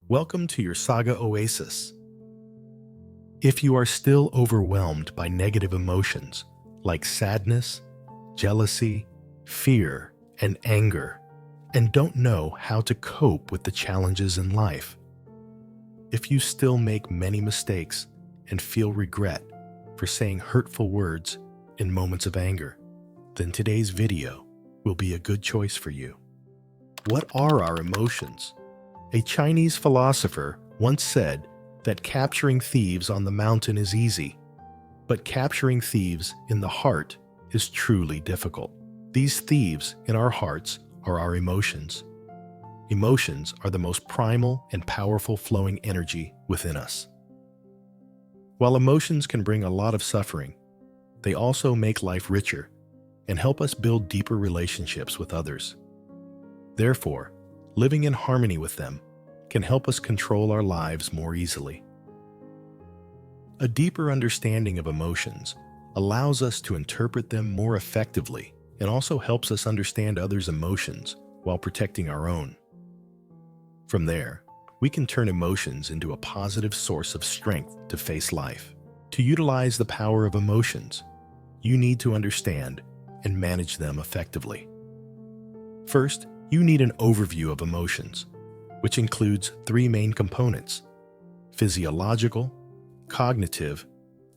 Welcome to your Saga Oasis. If you are still overwhelmed by negative emotions like sadness, jealousy, fear, and anger, and don't know how to cope with the challenges in life, if you still make many mistakes and feel regret for saying hurtful words in moments of anger, then today's video will be a good choice for you. What are our emotions? A Chinese philosopher once said that capturing thieves on the mountain is easy, but capturing thieves in the heart is truly difficult. These thieves in our hearts are our emotions. Emotions are the most primal and powerful flowing energy within us. While emotions can bring a lot of suffering, they also make life richer and help us build deeper relationships with others. Therefore, living in harmony with them can help us control our lives more easily. A deeper understanding of emotions allows us to interpret them more effectively and also helps us understand others' emotions while protecting our own. From there, we can turn emotions into a positive source of strength to face life. To utilize the power of emotions, you need to understand and manage them effectively. First, you need an overview of emotions, which includes three main components: physiological, cognitive,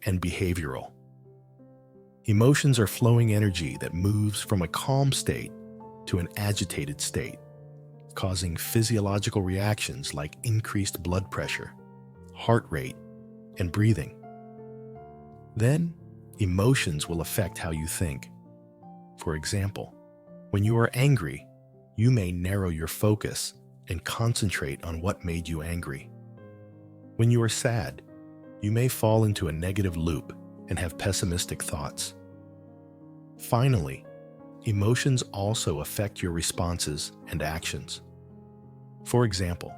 and behavioral. Emotions are flowing energy that moves from a calm state to an agitated state, causing physiological reactions like increased blood pressure, heart rate, and breathing. Then, emotions will affect how you think. For example, when you are angry, you may narrow your focus and concentrate on what made you angry. When you are sad, you may fall into a negative loop and have pessimistic thoughts. Finally, emotions also affect your responses and actions. For example,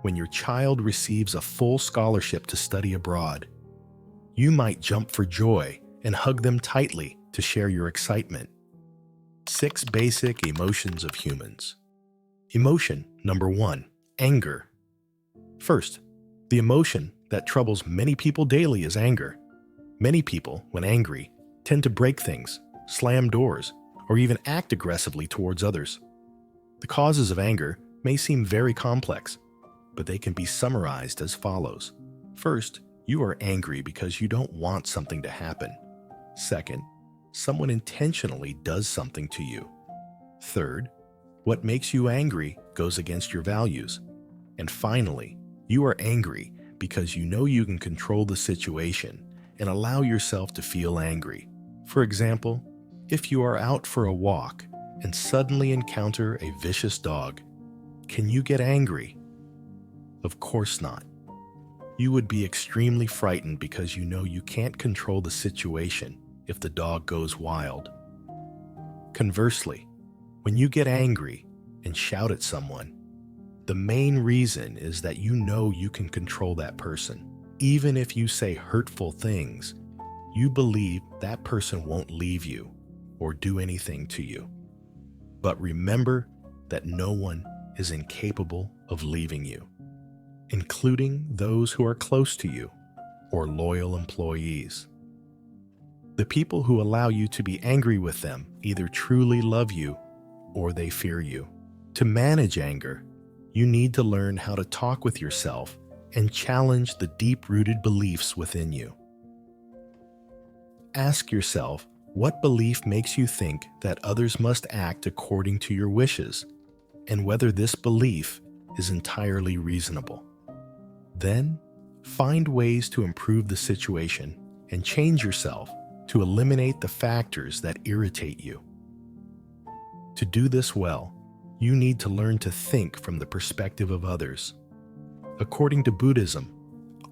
when your child receives a full scholarship to study abroad, you might jump for joy and hug them tightly to share your excitement. 6 basic emotions of humans. Emotion number 1, anger. First, the emotion that troubles many people daily is anger. Many people, when angry, tend to break things, slam doors, or even act aggressively towards others. The causes of anger may seem very complex, but they can be summarized as follows. First, you are angry because you don't want something to happen. Second, someone intentionally does something to you. Third, what makes you angry goes against your values. And finally, you are angry because you know you can control the situation and allow yourself to feel angry. For example, if you are out for a walk and suddenly encounter a vicious dog, can you get angry? Of course not. You would be extremely frightened because you know you can't control the situation if the dog goes wild. Conversely, when you get angry and shout at someone, the main reason is that you know you can control that person. Even if you say hurtful things, you believe that person won't leave you or do anything to you. But remember that no one is incapable of leaving you, including those who are close to you or loyal employees. The people who allow you to be angry with them either truly love you or they fear you. To manage anger, you need to learn how to talk with yourself and challenge the deep-rooted beliefs within you. Ask yourself what belief makes you think that others must act according to your wishes, and whether this belief is entirely reasonable. Then, find ways to improve the situation and change yourself to eliminate the factors that irritate you. To do this well, you need to learn to think from the perspective of others. According to Buddhism,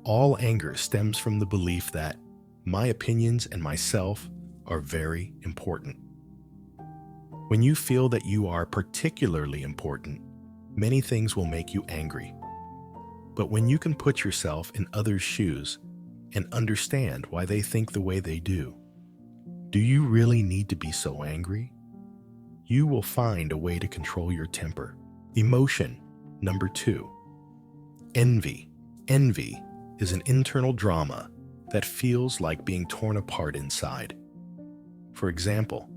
all anger stems from the belief that my opinions and myself are very important. When you feel that you are particularly important, many things will make you angry. But when you can put yourself in others' shoes and understand why they think the way they do you really need to be so angry? You will find a way to control your temper. Emotion number 2, Envy. Envy is an internal drama that feels like being torn apart inside. For example,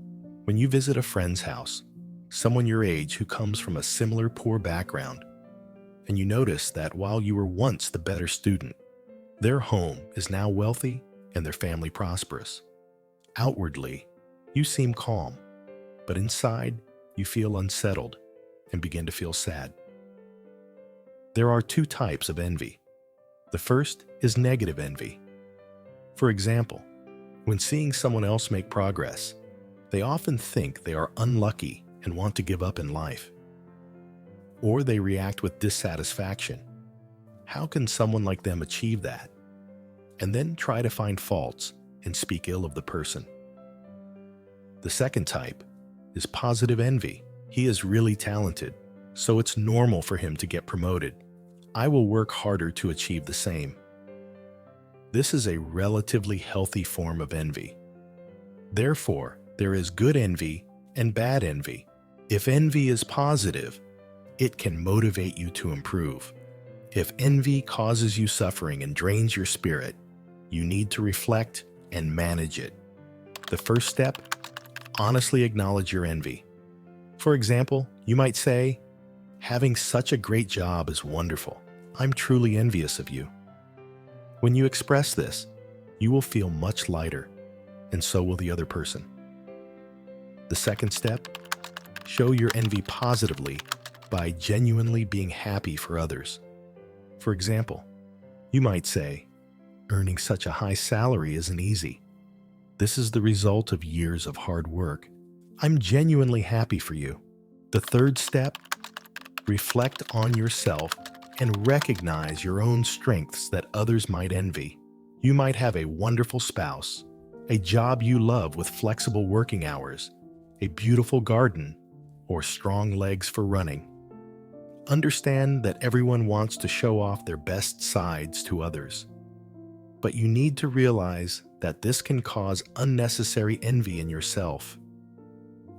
when you visit a friend's house, someone your age who comes from a similar poor background, and you notice that while you were once the better student, their home is now wealthy and their family prosperous. Outwardly, you seem calm, but inside, you feel unsettled and begin to feel sad. There are two types of envy. The first is negative envy. For example, when seeing someone else make progress, they often think they are unlucky and want to give up in life. Or they react with dissatisfaction. How can someone like them achieve that? And then try to find faults and speak ill of the person. The second type is positive envy. He is really talented, so it's normal for him to get promoted. I will work harder to achieve the same. This is a relatively healthy form of envy. Therefore, there is good envy and bad envy. If envy is positive, it can motivate you to improve. If envy causes you suffering and drains your spirit, you need to reflect and manage it. The first step, honestly acknowledge your envy. For example, you might say, "Having such a great job is wonderful. I'm truly envious of you." When you express this, you will feel much lighter, and so will the other person. The second step, show your envy positively by genuinely being happy for others. For example, you might say, "Earning such a high salary isn't easy. This is the result of years of hard work. I'm genuinely happy for you." The third step, reflect on yourself and recognize your own strengths that others might envy. You might have a wonderful spouse, a job you love with flexible working hours, a beautiful garden, or strong legs for running. Understand that everyone wants to show off their best sides to others. But you need to realize that this can cause unnecessary envy in yourself.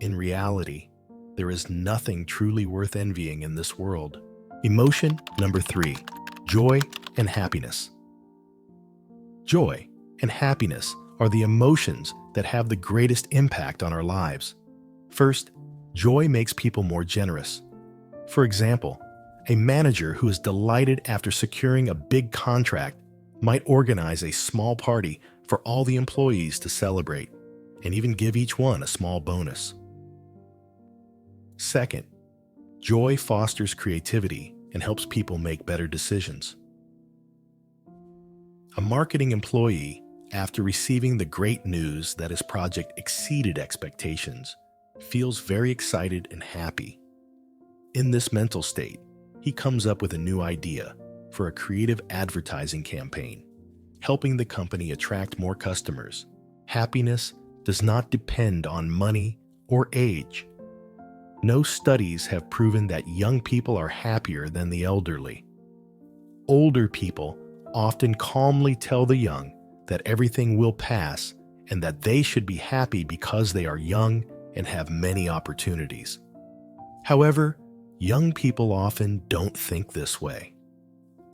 In reality, there is nothing truly worth envying in this world. Emotion number 3, joy and happiness. Joy and happiness are the emotions that have the greatest impact on our lives. First, joy makes people more generous. For example, a manager who is delighted after securing a big contract might organize a small party for all the employees to celebrate, and even give each one a small bonus. Second, joy fosters creativity and helps people make better decisions. A marketing employee, after receiving the great news that his project exceeded expectations, feels very excited and happy. In this mental state, he comes up with a new idea for a creative advertising campaign, helping the company attract more customers. Happiness does not depend on money or age. No studies have proven that young people are happier than the elderly. Older people often calmly tell the young that everything will pass and that they should be happy because they are young and have many opportunities. However, young people often don't think this way.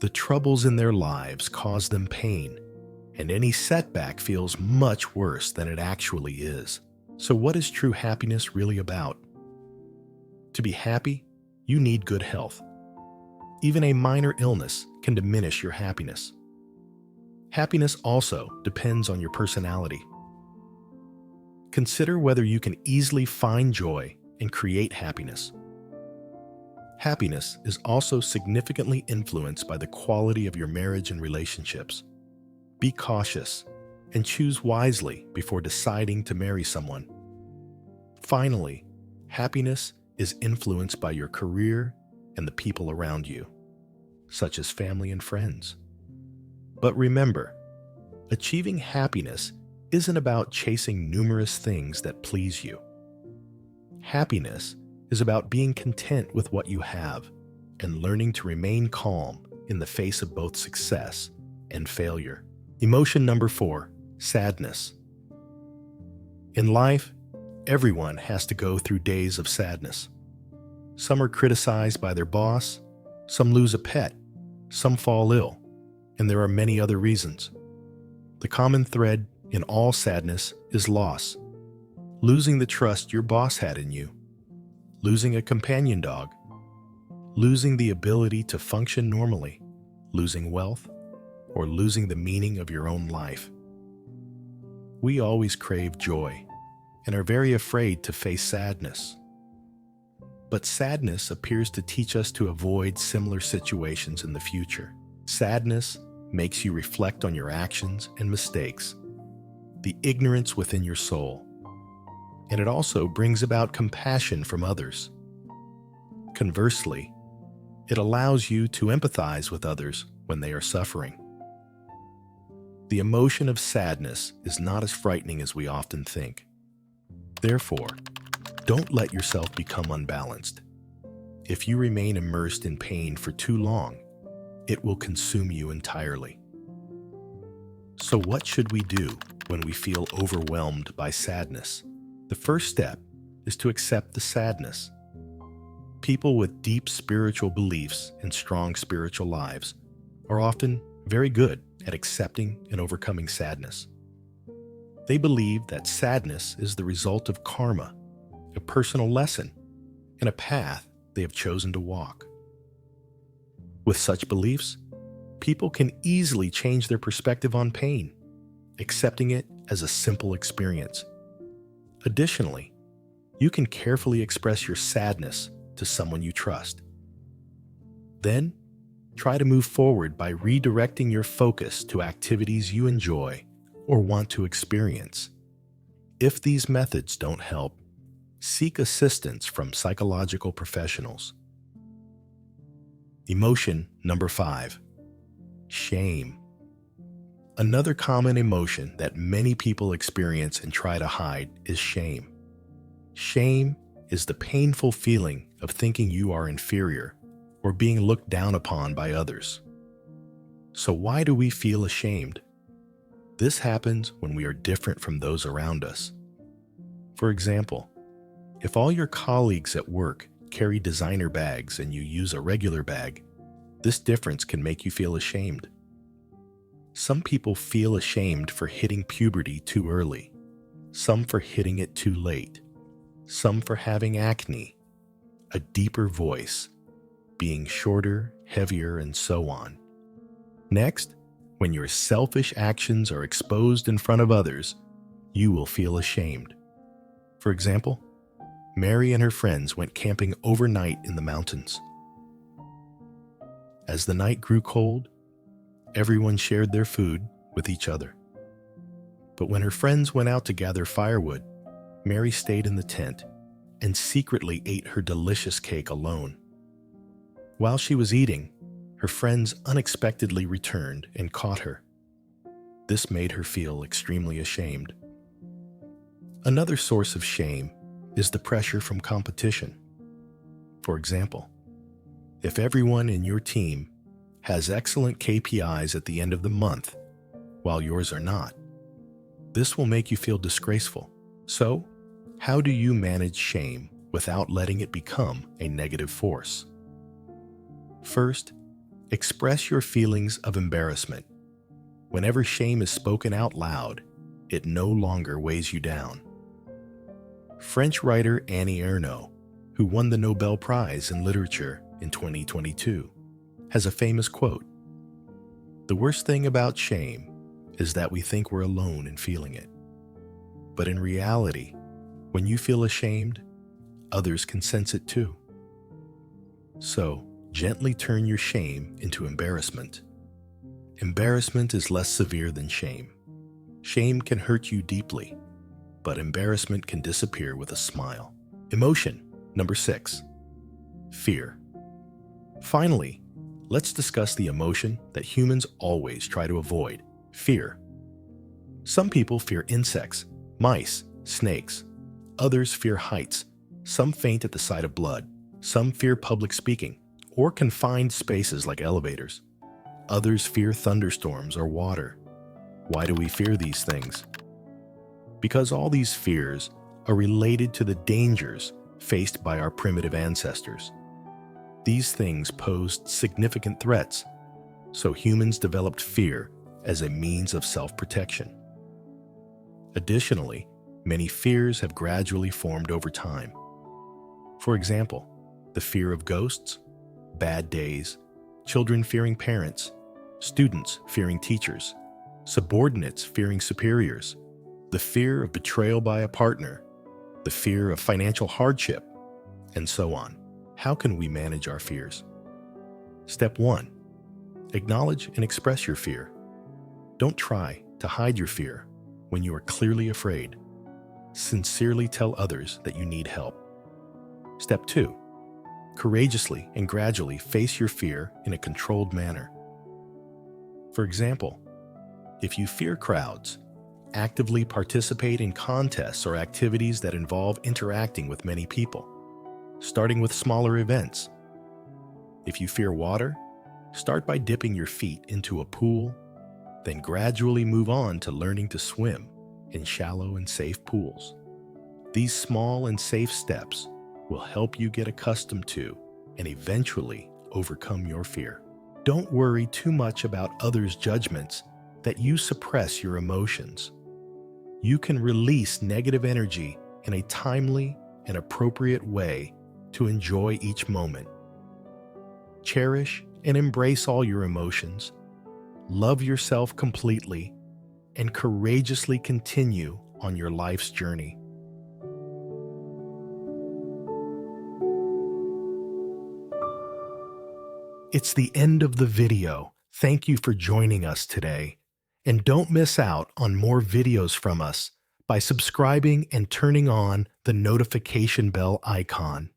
The troubles in their lives cause them pain, and any setback feels much worse than it actually is. So what is true happiness really about? To be happy, you need good health. Even a minor illness can diminish your happiness. Happiness also depends on your personality. Consider whether you can easily find joy and create happiness. Happiness is also significantly influenced by the quality of your marriage and relationships. Be cautious and choose wisely before deciding to marry someone. Finally, happiness is influenced by your career and the people around you, such as family and friends. But remember, achieving happiness isn't about chasing numerous things that please you. Happiness is about being content with what you have and learning to remain calm in the face of both success and failure. Emotion number 4, sadness. In life, everyone has to go through days of sadness. Some are criticized by their boss, some lose a pet, some fall ill, and there are many other reasons. The common thread in all sadness is loss. Losing the trust your boss had in you, losing a companion dog, losing the ability to function normally, losing wealth, or losing the meaning of your own life. We always crave joy and are very afraid to face sadness. But sadness appears to teach us to avoid similar situations in the future. Sadness makes you reflect on your actions and mistakes, the ignorance within your soul, and it also brings about compassion from others. Conversely, it allows you to empathize with others when they are suffering. The emotion of sadness is not as frightening as we often think. Therefore, don't let yourself become unbalanced. If you remain immersed in pain for too long, it will consume you entirely. So what should we do when we feel overwhelmed by sadness? The first step is to accept the sadness. People with deep spiritual beliefs and strong spiritual lives are often very good at accepting and overcoming sadness. They believe that sadness is the result of karma, a personal lesson, and a path they have chosen to walk. With such beliefs, people can easily change their perspective on pain, accepting it as a simple experience. Additionally, you can carefully express your sadness to someone you trust. Then, try to move forward by redirecting your focus to activities you enjoy or want to experience. If these methods don't help, seek assistance from psychological professionals. Emotion number 5, shame. Another common emotion that many people experience and try to hide is shame. Shame is the painful feeling of thinking you are inferior or being looked down upon by others. So why do we feel ashamed? This happens when we are different from those around us. For example, if all your colleagues at work carry designer bags and you use a regular bag, this difference can make you feel ashamed. Some people feel ashamed for hitting puberty too early, some for hitting it too late, some for having acne, a deeper voice, being shorter, heavier, and so on. Next, when your selfish actions are exposed in front of others, you will feel ashamed. For example, Mary and her friends went camping overnight in the mountains. As the night grew cold, everyone shared their food with each other. But when her friends went out to gather firewood, Mary stayed in the tent and secretly ate her delicious cake alone. While she was eating, her friends unexpectedly returned and caught her. This made her feel extremely ashamed. Another source of shame is the pressure from competition. For example, if everyone in your team has excellent KPIs at the end of the month, while yours are not, this will make you feel disgraceful. So, how do you manage shame without letting it become a negative force? First, express your feelings of embarrassment. Whenever shame is spoken out loud, it no longer weighs you down. French writer Annie Ernaux, who won the Nobel Prize in Literature in 2022, has a famous quote: "The worst thing about shame is that we think we're alone in feeling it. But in reality, when you feel ashamed, others can sense it too." So, gently turn your shame into embarrassment. Embarrassment is less severe than shame. Shame can hurt you deeply, but embarrassment can disappear with a smile. Emotion number 6, fear. Finally, let's discuss the emotion that humans always try to avoid: fear. Some people fear insects, mice, snakes. Others fear heights. Some faint at the sight of blood. Some fear public speaking or confined spaces like elevators. Others fear thunderstorms or water. Why do we fear these things? Because all these fears are related to the dangers faced by our primitive ancestors. These things posed significant threats, so humans developed fear as a means of self-protection. Additionally, many fears have gradually formed over time. For example, the fear of ghosts, bad days, children fearing parents, students fearing teachers, subordinates fearing superiors, the fear of betrayal by a partner, the fear of financial hardship, and so on. How can we manage our fears? Step 1. Acknowledge and express your fear. Don't try to hide your fear when you are clearly afraid. Sincerely tell others that you need help. Step 2. Courageously and gradually face your fear in a controlled manner. For example, if you fear crowds, actively participate in contests or activities that involve interacting with many people, starting with smaller events. If you fear water, start by dipping your feet into a pool, then gradually move on to learning to swim in shallow and safe pools. These small and safe steps will help you get accustomed to and eventually overcome your fear. Don't worry too much about others' judgments that you suppress your emotions. You can release negative energy in a timely and appropriate way to enjoy each moment. Cherish and embrace all your emotions, love yourself completely, and courageously continue on your life's journey. It's the end of the video. Thank you for joining us today. And don't miss out on more videos from us by subscribing and turning on the notification bell icon.